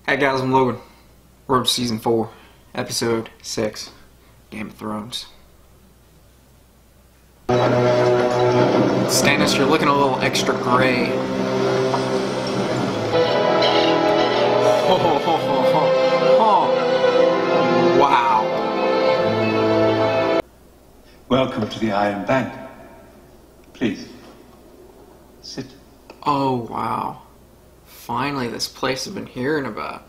Hey guys, I'm Logan. We're up to Season 4, Episode 6, Game of Thrones. Stannis, you're looking a little extra gray. Wow. Welcome to the Iron Bank. Please, sit. Oh, wow. Finally, this place I've been hearing about.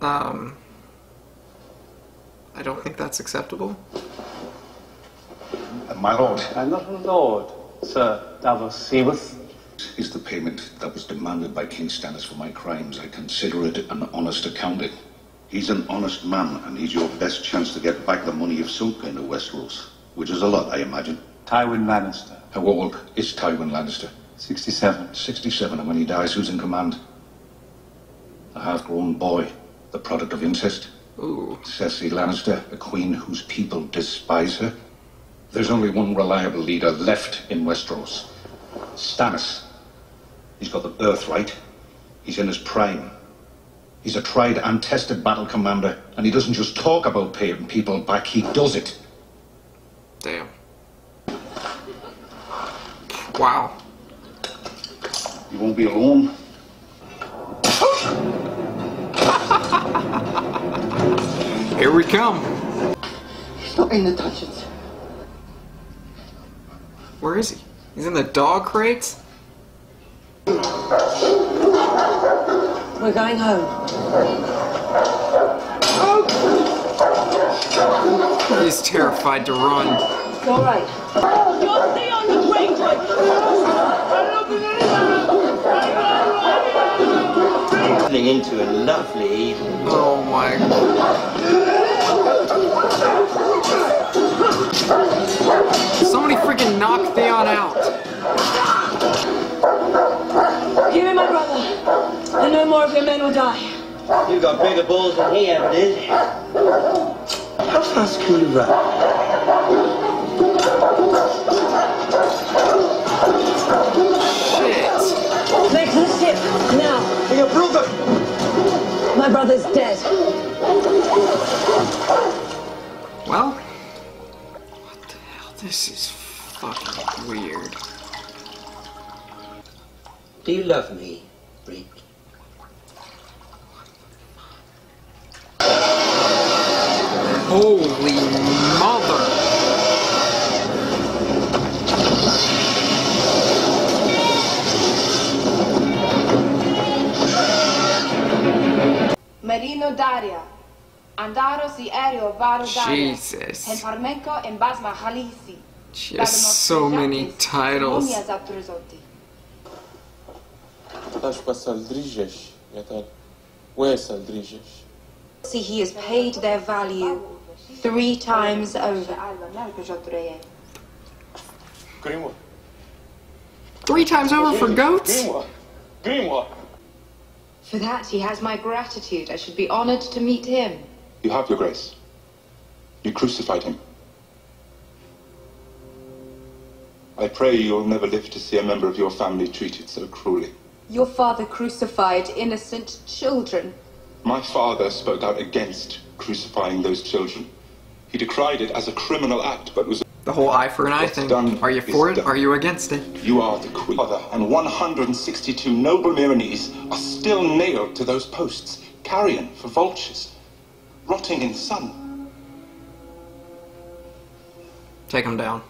I don't think that's acceptable. My lord. I'm not a lord, Sir Dawsonville. Is the payment that was demanded by King Stannis for my crimes. I consider it an honest accounting. He's an honest man, and he's your best chance to get back the money you've sunk into Westeros. Which is a lot, I imagine. Tywin Lannister. How old is Tywin Lannister? 67. 67, and when he dies, who's in command? A half-grown boy, the product of incest. Ooh. Cersei Lannister, a queen whose people despise her. There's only one reliable leader left in Westeros. Stannis. He's got the birthright. He's in his prime. He's a tried and tested battle commander, and he doesn't just talk about paying people back, he does it. Damn. Wow. You won't be alone. Here we come. He's not in the dungeons. Where is he? He's in the dog crates? We're going home. He's terrified to run. All right. You'll stay on the great one. Into a lovely evening. Oh my god. Somebody freaking knock Theon out. Give me my brother, and no more of your men will die. You've got bigger balls than he ever did. How fast can you run? Shit. Make to the ship, now. Your brother! My brother's dead. Well, what the hell? This is fucking weird. Do you love me, Reek? Holy mother! Merino Daria, Andaros y Aereo Varo Daria, Jesus. En Parmenko en Basma Halisi. She has so many titles. See, he has paid their value 3 times over. 3 times over for goats? For that, he has my gratitude. I should be honored to meet him. You have, your grace. You crucified him. I pray you'll never live to see a member of your family treated so cruelly. Your father crucified innocent children. My father spoke out against crucifying those children. He decried it as a criminal act, but was... The whole eye for an eye thing. Are you for it? Are you against it? You are the queen. And 162 noble Myronese are still nailed to those posts, carrion for vultures, rotting in sun. Take him down.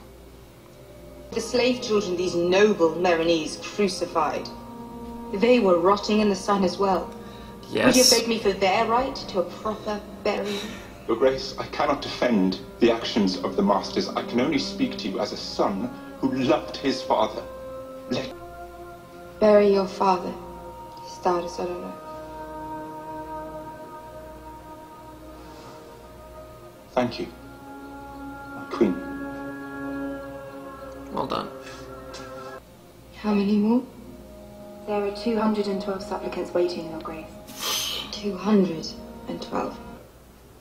The slave children these noble Myronese crucified, they were rotting in the sun as well. Yes. Would you beg me for their right to a proper burial? Your Grace, I cannot defend the actions of the masters. I can only speak to you as a son who loved his father. Let... Bury your father, Star Solana. Thank you, my queen. Well done. How many more? There are 212 supplicants waiting, Your Grace. 212.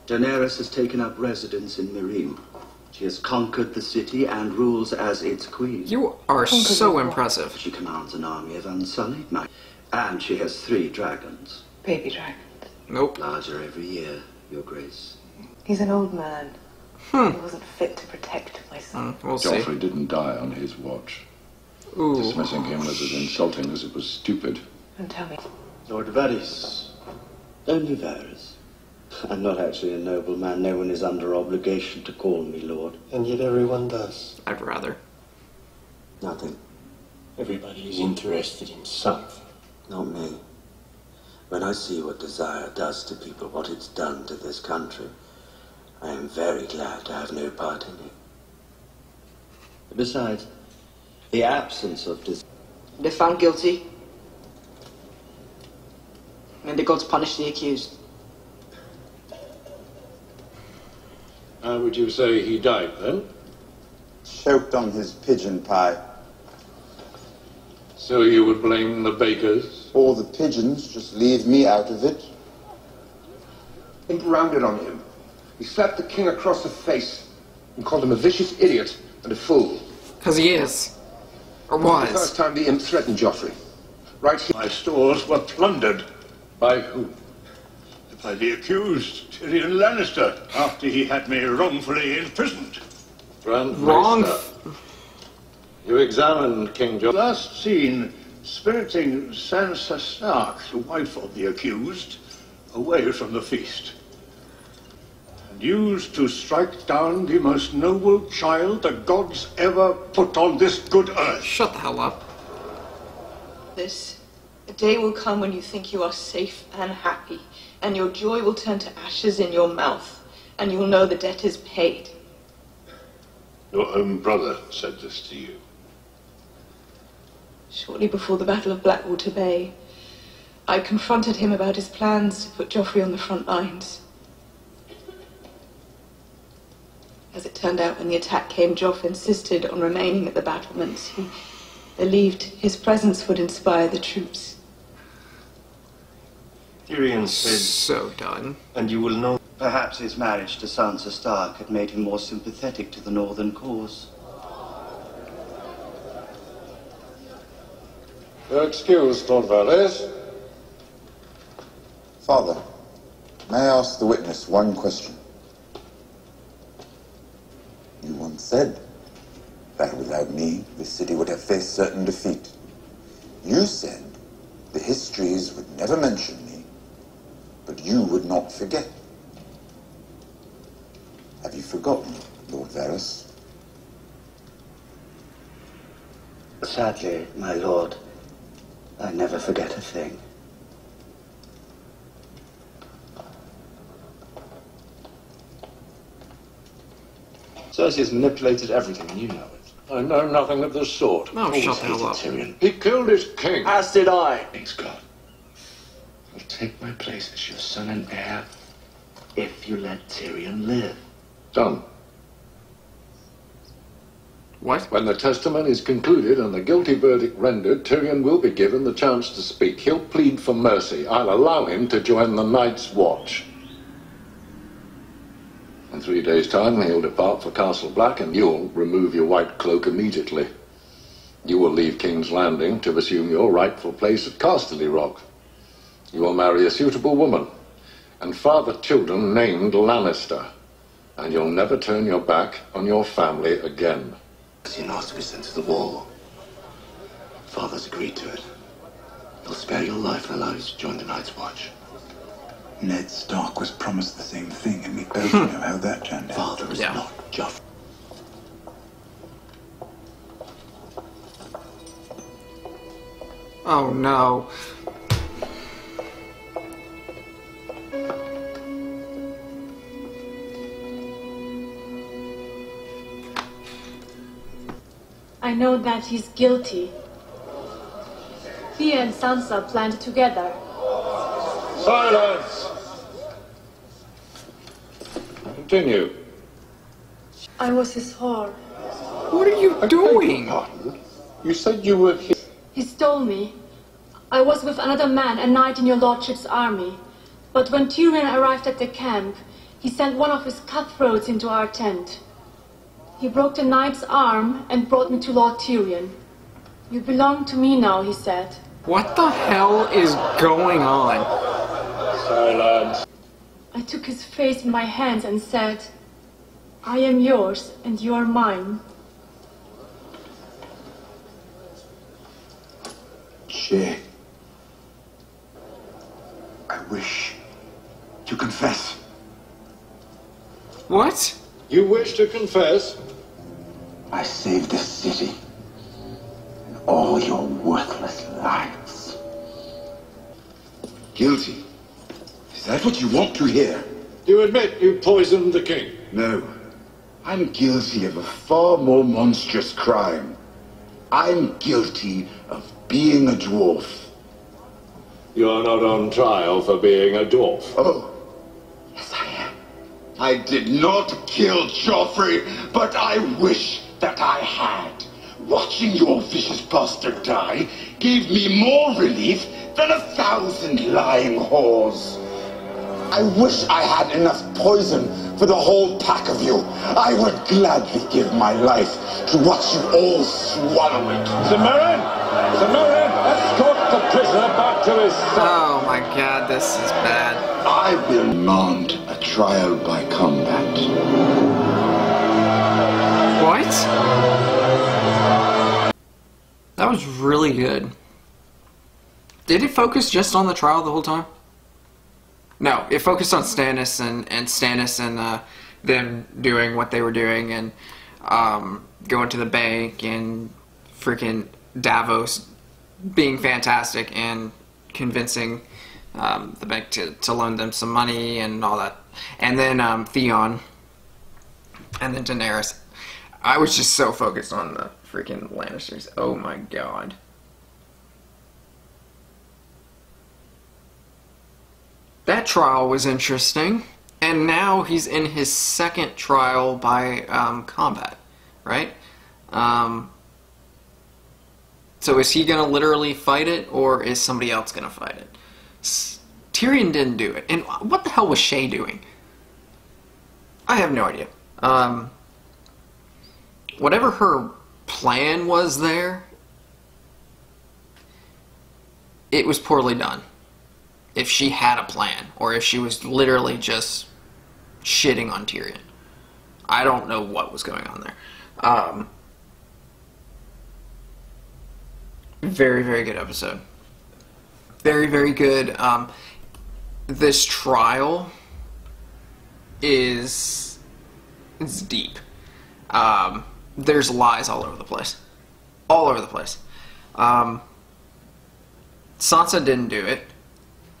Daenerys has taken up residence in Meereen. She has conquered the city and rules as its queen. You are so impressive. She commands an army of unsullied might. And she has 3 dragons. Baby dragon. Nope. Larger every year, Your Grace. He's an old man. He wasn't fit to protect my son. We'll see. Joffrey didn't die on his watch. Ooh. Dismissing him was as insulting as it was stupid. And tell me. Lord Varys. Only Varys. I'm not actually a nobleman. No one is under obligation to call me Lord. And yet everyone does. I'd rather. Nothing. Everybody is interested in something. Not me. When I see what desire does to people, what it's done to this country, I am very glad to have no part in it. Besides, the absence of desire... They're found guilty. And the gods punish the accused. How would you say he died, then? Choked on his pigeon pie. So you would blame the bakers? Or the pigeons, just leave me out of it. He rounded on him. He slapped the king across the face and called him a vicious idiot and a fool. Because he is. Or was. The first time the imp threatened Joffrey. Right here. My stores were plundered. By whom? By the accused, Tyrion Lannister, after he had me wrongfully imprisoned. Wrong. You examined King John. Last seen spiriting Sansa Stark, the wife of the accused, away from the feast. And used to strike down the most noble child the gods ever put on this good earth. Shut the hell up. A day will come when you think you are safe and happy, and your joy will turn to ashes in your mouth, and you will know the debt is paid. Your own brother said this to you. Shortly before the Battle of Blackwater Bay, I confronted him about his plans to put Joffrey on the front lines. As it turned out, when the attack came, Joffrey insisted on remaining at the battlements. He believed his presence would inspire the troops. Tyrion said... So done. And you will know... Perhaps his marriage to Sansa Stark had made him more sympathetic to the Northern cause. You're excused, Lord Varys. Father, may I ask the witness one question? You once said that without me, this city would have faced certain defeat. You said the histories would never mention me, but you would not forget. Have you forgotten, Lord Varys? Sadly, my lord, I never forget a thing. Cersei has manipulated everything, and you know it. I know nothing of the sort. No, Always shut the hell hated up. Tyrion. He killed his king. As did I. Thanks God. I'll take my place as your son and heir if you let Tyrion live. Done. What? When the testimony is concluded and the guilty verdict rendered, Tyrion will be given the chance to speak. He'll plead for mercy. I'll allow him to join the Night's Watch. In 3 days' time, he'll depart for Castle Black, and you'll remove your white cloak immediately. You will leave King's Landing to assume your rightful place at Casterly Rock. You will marry a suitable woman, and father children named Lannister, and you'll never turn your back on your family again. He asked to be sent to the wall. Father's agreed to it. He'll spare your life and allow you to join the Night's Watch. Ned Stark was promised the same thing, and we both know how that turned out. Father is not Joffrey. Oh no. I know that he's guilty. He and Sansa planned together. Silence! Continue. I was his whore. What are you doing? Pardon? You said you were here. He stole me. I was with another man, a knight in your lordship's army. But when Tyrion arrived at the camp, he sent one of his cutthroats into our tent. He broke the knight's arm and brought me to Lord Tyrion. You belong to me now, he said. What the hell is going on? Silence. I took his face in my hands and said, I am yours and you are mine. Shay, I wish to confess. What? You wish to confess? I saved this city and all your worthless lives. Guilty? Is that what you want to hear? You admit you poisoned the king? No. I'm guilty of a far more monstrous crime. I'm guilty of being a dwarf. You're not on trial for being a dwarf. Oh. Yes, I am. I did not kill Joffrey, but I wish that I had. Watching your vicious bastard die gave me more relief than 1,000 lying whores. I wish I had enough poison for the whole pack of you. I would gladly give my life to watch you all swallow it. Samarin! Samarin! Escort the prisoner back to his cell. Oh my god, this is bad. I will demand a trial by combat. What? That was really good. Did it focus just on the trial the whole time? No, it focused on Stannis and Stannis and them doing what they were doing and going to the bank and freaking Davos being fantastic and convincing the bank to loan them some money and all that. And then Theon and then Daenerys. I was just so focused on the freaking Lannisters. Oh my god. That trial was interesting, and now he's in his second trial by combat, right? So is he going to literally fight it, or is somebody else going to fight it? Tyrion didn't do it, and what the hell was Shay doing? I have no idea. Whatever her plan was there, it was poorly done. If she had a plan, or if she was literally just shitting on Tyrion. I don't know what was going on there. Very, very good episode. Very, very good. This trial is deep. There's lies all over the place. All over the place. Sansa didn't do it.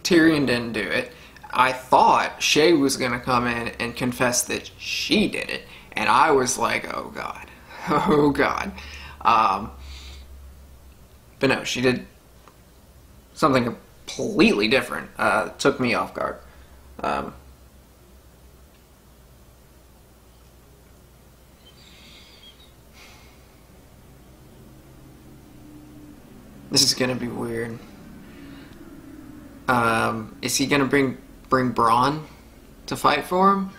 Tyrion didn't do it. I thought Shay was going to come in and confess that she did it. And I was like, oh god. Oh god. But no, she did something completely different. Took me off guard. This is going to be weird. Is he gonna bring Bronn to fight for him?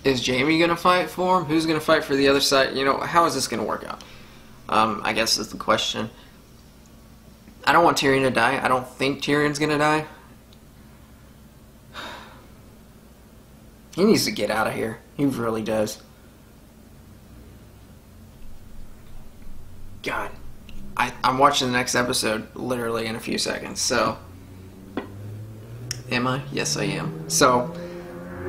Is Jaime gonna fight for him? Who's gonna fight for the other side? You know, how is this gonna work out? I guess is the question. I don't want Tyrion to die. I don't think Tyrion's gonna die. He needs to get out of here. He really does. God. I'm watching the next episode literally in a few seconds, so... Am I? Yes, I am. So,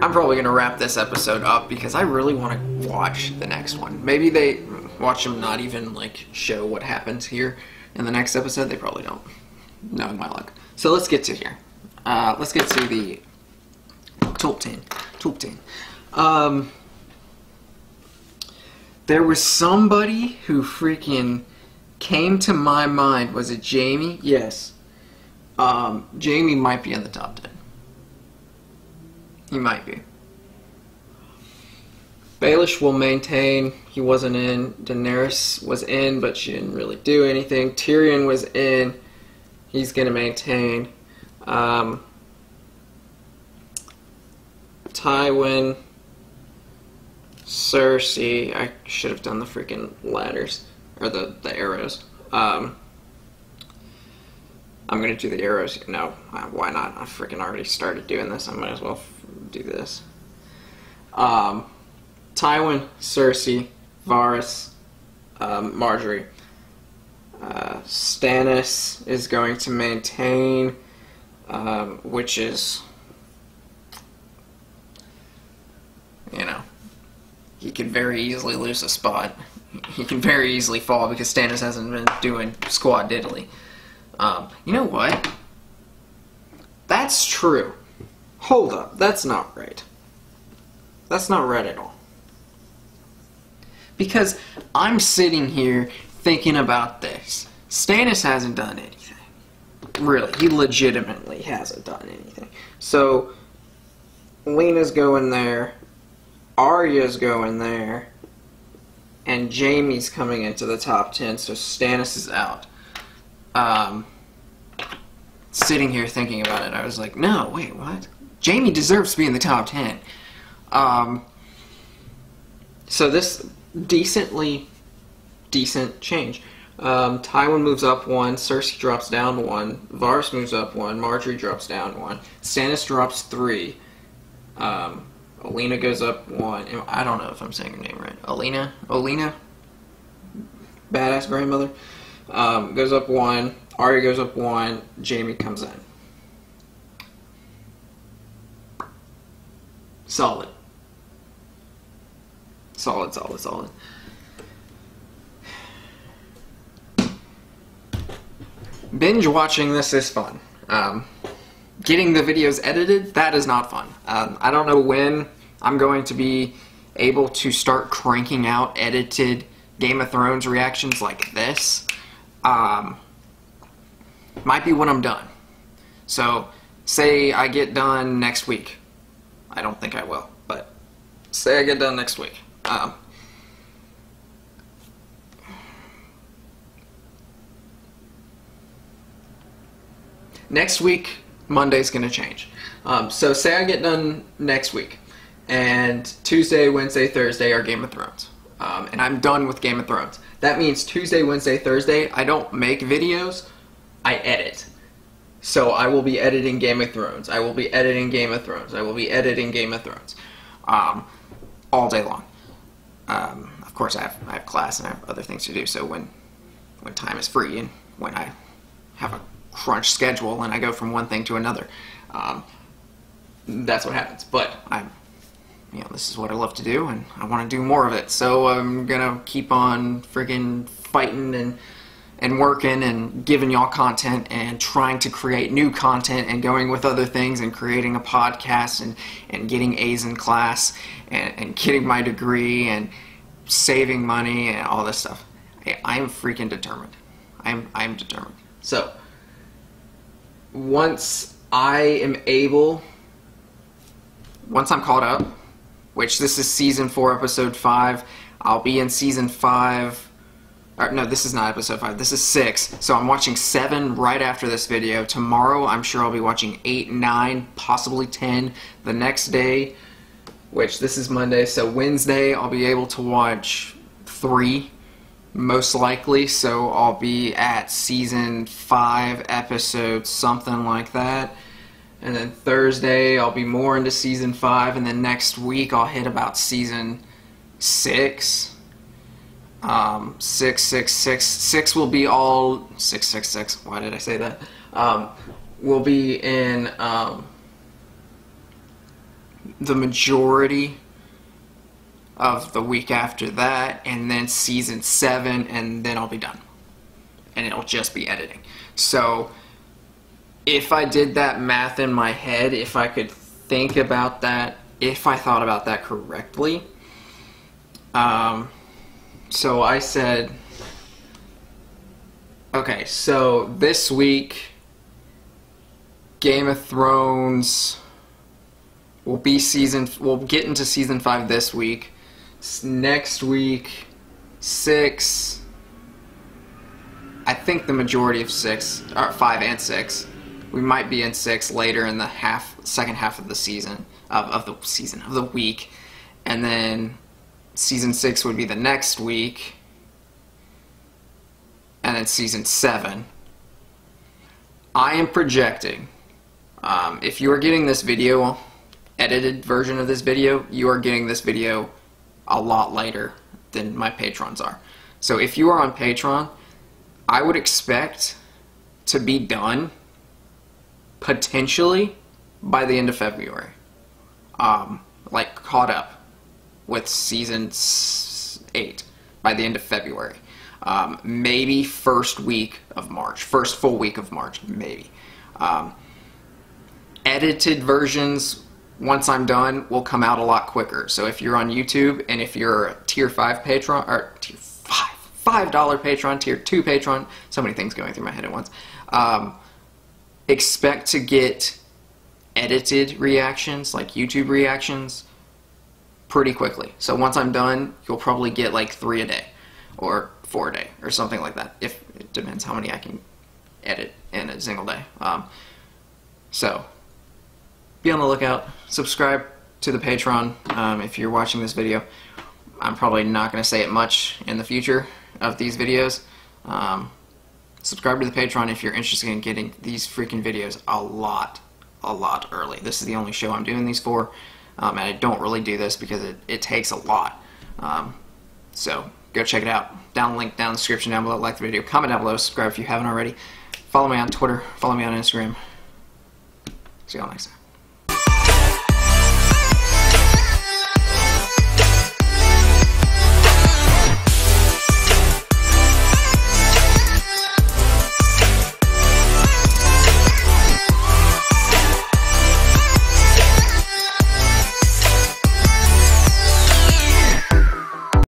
I'm probably going to wrap this episode up because I really want to watch the next one. Maybe they watch them not even, like, show what happens here in the next episode. They probably don't. Knowing my luck. So, let's get to here. Let's get to the top 10. Top 10. There was somebody who freaking came to my mind. Was it Jaime? Yes. Jaime might be in the top 10. He might be. Baelish will maintain. He wasn't in. Daenerys was in, but she didn't really do anything. Tyrion was in. He's going to maintain. Tywin. Cersei. I should have done the freaking ladders. Or the arrows. I'm gonna do the arrows. No, why not? I freaking already started doing this. I might as well do this. Tywin, Cersei, Varys, Marjorie. Stannis is going to maintain, which is, you know, he could very easily lose a spot. He can very easily fall because Stannis hasn't been doing squad diddly. You know what? That's true. Hold up, that's not right. That's not right at all. Because I'm sitting here thinking about this. Stannis hasn't done anything. Really, he legitimately hasn't done anything. So, Lena's going there, Arya's going there, and Jaime's coming into the top 10, so Stannis is out. Sitting here thinking about it, I was like, no, wait, what? Jaime deserves to be in the top 10. So this decent change. Tywin moves up 1, Cersei drops down 1, Varys moves up 1, Marjorie drops down 1, Stannis drops 3, Olenna goes up 1. I don't know if I'm saying her name right. Olenna, badass grandmother, goes up 1. Arya goes up 1. Jaime comes in. Solid. Solid. Binge watching this is fun. Getting the videos edited, that is not fun. I don't know when I'm going to be able to start cranking out edited Game of Thrones reactions like this. Might be when I'm done. So, say I get done next week. I don't think I will, but say I get done next week. Next week, Monday's gonna change. So say I get done next week, and Tuesday, Wednesday, Thursday are Game of Thrones. And I'm done with Game of Thrones. That means Tuesday, Wednesday, Thursday, I don't make videos, I edit. So I will be editing Game of Thrones. I will be editing Game of Thrones. I will be editing Game of Thrones. All day long. Of course, I have class and I have other things to do, so when time is free and when I have a crunch schedule and I go from one thing to another, that's what happens. But this is what I love to do, and I want to do more of it. So I'm gonna keep on friggin' fighting and working and giving y'all content and trying to create new content and going with other things and creating a podcast and getting A's in class and getting my degree and saving money and all this stuff. I'm freaking determined. I'm determined. So once I'm caught up, which this is season 4, episode 5, I'll be in season 5. No, this is not episode 5. This is 6. So I'm watching 7 right after this video. Tomorrow, I'm sure I'll be watching 8, 9, possibly 10. The next day, which this is Monday, so Wednesday, I'll be able to watch 3, most likely. So I'll be at season 5, episode something like that. And then Thursday, I'll be more into season 5. And then next week, I'll hit about season 6. 6 will be all 666. Why did I say that? Will be in the majority of the week after that, and then season 7, and then I'll be done. And it'll just be editing. So if I did that math in my head, if I could think about that, if I thought about that correctly, so I said, okay, so this week, Game of Thrones will be we'll get into season 5 this week. Next week, 6, I think the majority of 6, or 5 and 6. We might be in 6 later in the second half of the season, of the week. And then Season 6 would be the next week. And then Season 7. I am projecting, if you are getting this video, edited version of this video, you are getting this video a lot later than my patrons are. So if you are on Patreon, I would expect to be done potentially by the end of February. Like caught up with Season 8 by the end of February. Maybe first week of March, first full week of March, maybe. Edited versions, once I'm done, will come out a lot quicker. So if you're on YouTube and if you're a Tier 5 patron, or Tier 5, $5 patron, Tier 2 patron, so many things going through my head at once, expect to get edited reactions, like YouTube reactions, pretty quickly. So once I'm done, you'll probably get like 3 a day, or 4 a day, or something like that. If it depends how many I can edit in a single day. So be on the lookout. Subscribe to the Patreon if you're watching this video. I'm probably not going to say it much in the future of these videos. Subscribe to the Patreon if you're interested in getting these freaking videos a lot early. This is the only show I'm doing these for, and I don't really do this because it takes a lot. So go check it out. Link down in the description down below. Like the video, comment down below, subscribe if you haven't already. Follow me on Twitter, follow me on Instagram. See y'all next time.